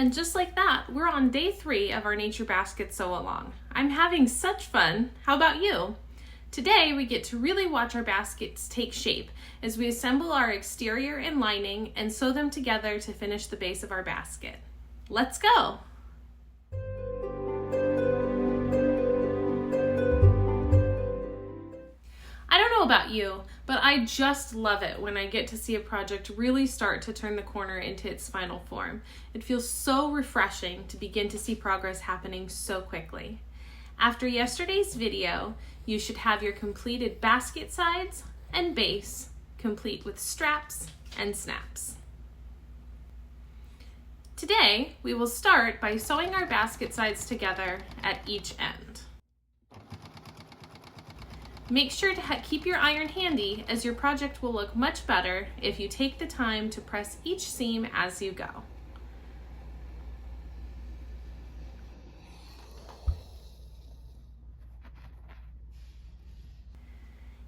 And just like that, we're on day 3 of our Nature Basket Sew-Along. I'm having such fun. How about you? Today, we get to really watch our baskets take shape as we assemble our exterior and lining and sew them together to finish the base of our basket. Let's go! I don't know about you, but I just love it when I get to see a project really start to turn the corner into its final form. It feels so refreshing to begin to see progress happening so quickly. After yesterday's video, you should have your completed basket sides and base, complete with straps and snaps. Today, we will start by sewing our basket sides together at each end. Make sure to keep your iron handy, as your project will look much better if you take the time to press each seam as you go.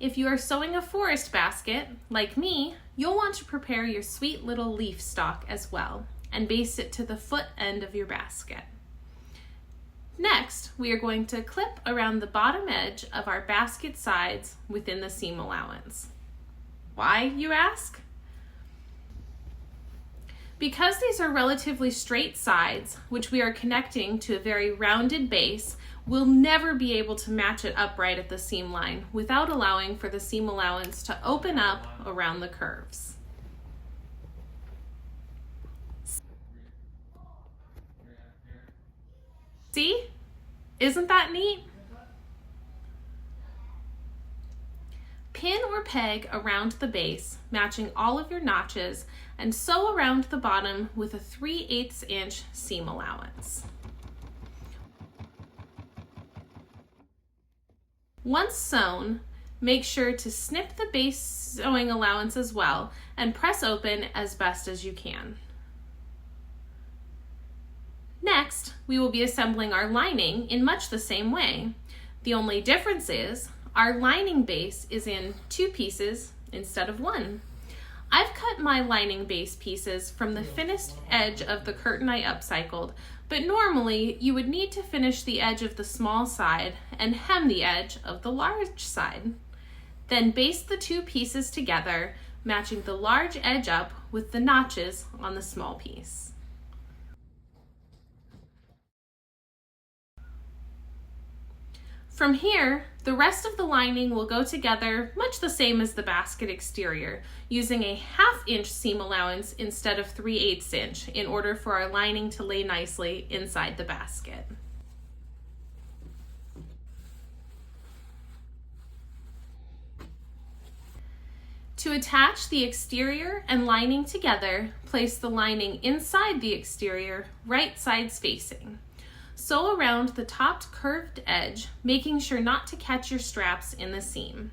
If you are sewing a forest basket, like me, you'll want to prepare your sweet little leaf stalk as well and baste it to the foot end of your basket. Next, we are going to clip around the bottom edge of our basket sides within the seam allowance. Why, you ask? Because these are relatively straight sides, which we are connecting to a very rounded base, we'll never be able to match it upright at the seam line without allowing for the seam allowance to open up around the curves. See? Isn't that neat? Pin or peg around the base, matching all of your notches, and sew around the bottom with a 3/8 inch seam allowance. Once sewn, make sure to snip the base sewing allowance as well and press open as best as you can. Next, we will be assembling our lining in much the same way. The only difference is our lining base is in 2 pieces instead of 1. I've cut my lining base pieces from the finished edge of the curtain I upcycled, but normally you would need to finish the edge of the small side and hem the edge of the large side. Then baste the 2 pieces together, matching the large edge up with the notches on the small piece. From here, the rest of the lining will go together much the same as the basket exterior, using a 1/2 inch seam allowance instead of 3/8 inch in order for our lining to lay nicely inside the basket. To attach the exterior and lining together, place the lining inside the exterior, right sides facing. Sew around the top curved edge, making sure not to catch your straps in the seam.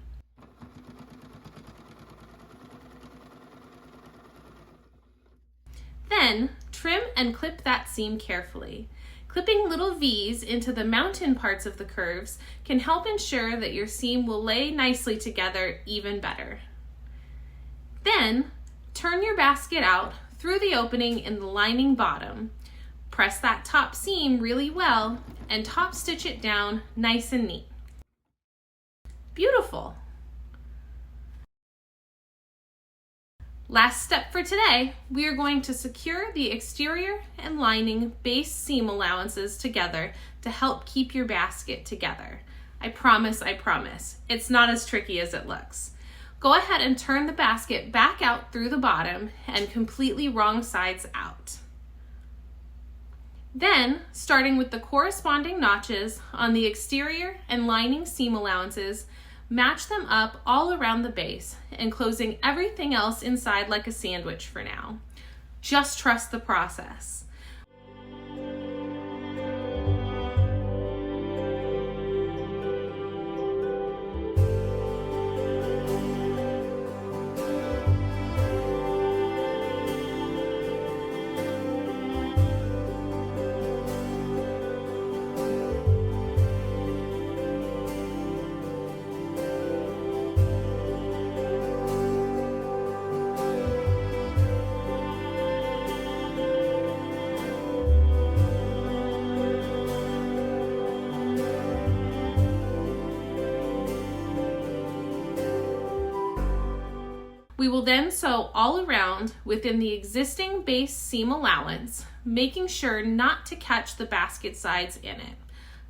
Then, trim and clip that seam carefully. Clipping little V's into the mountain parts of the curves can help ensure that your seam will lay nicely together even better. Then, turn your basket out through the opening in the lining bottom. Press that top seam really well and top stitch it down nice and neat. Beautiful! Last step for today, we are going to secure the exterior and lining base seam allowances together to help keep your basket together. I promise, it's not as tricky as it looks. Go ahead and turn the basket back out through the bottom and completely wrong sides out. Then, starting with the corresponding notches on the exterior and lining seam allowances, match them up all around the base and closing everything else inside like a sandwich for now. Just trust the process. will then sew all around within the existing base seam allowance, making sure not to catch the basket sides in it,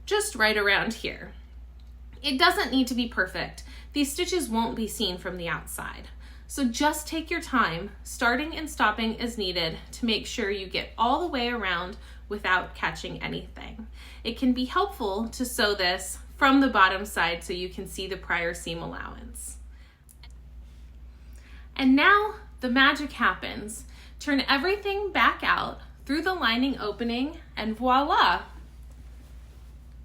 just right around here. It doesn't need to be perfect. These stitches won't be seen from the outside. So just take your time, starting and stopping as needed to make sure you get all the way around without catching anything. It can be helpful to sew this from the bottom side so you can see the prior seam allowance. And now the magic happens. Turn everything back out through the lining opening and voila,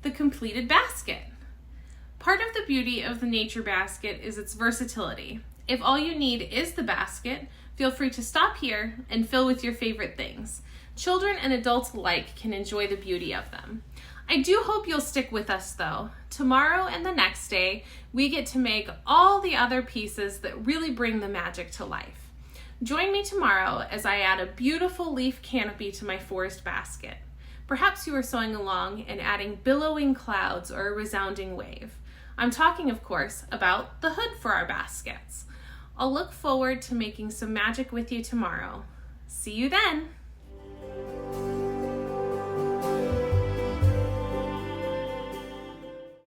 the completed basket. Part of the beauty of the Nature Basket is its versatility. If all you need is the basket, feel free to stop here and fill with your favorite things. Children and adults alike can enjoy the beauty of them. I do hope you'll stick with us though. Tomorrow and the next day, we get to make all the other pieces that really bring the magic to life. Join me tomorrow as I add a beautiful leaf canopy to my forest basket. Perhaps you are sewing along and adding billowing clouds or a resounding wave. I'm talking, of course, about the hood for our baskets. I'll look forward to making some magic with you tomorrow. See you then!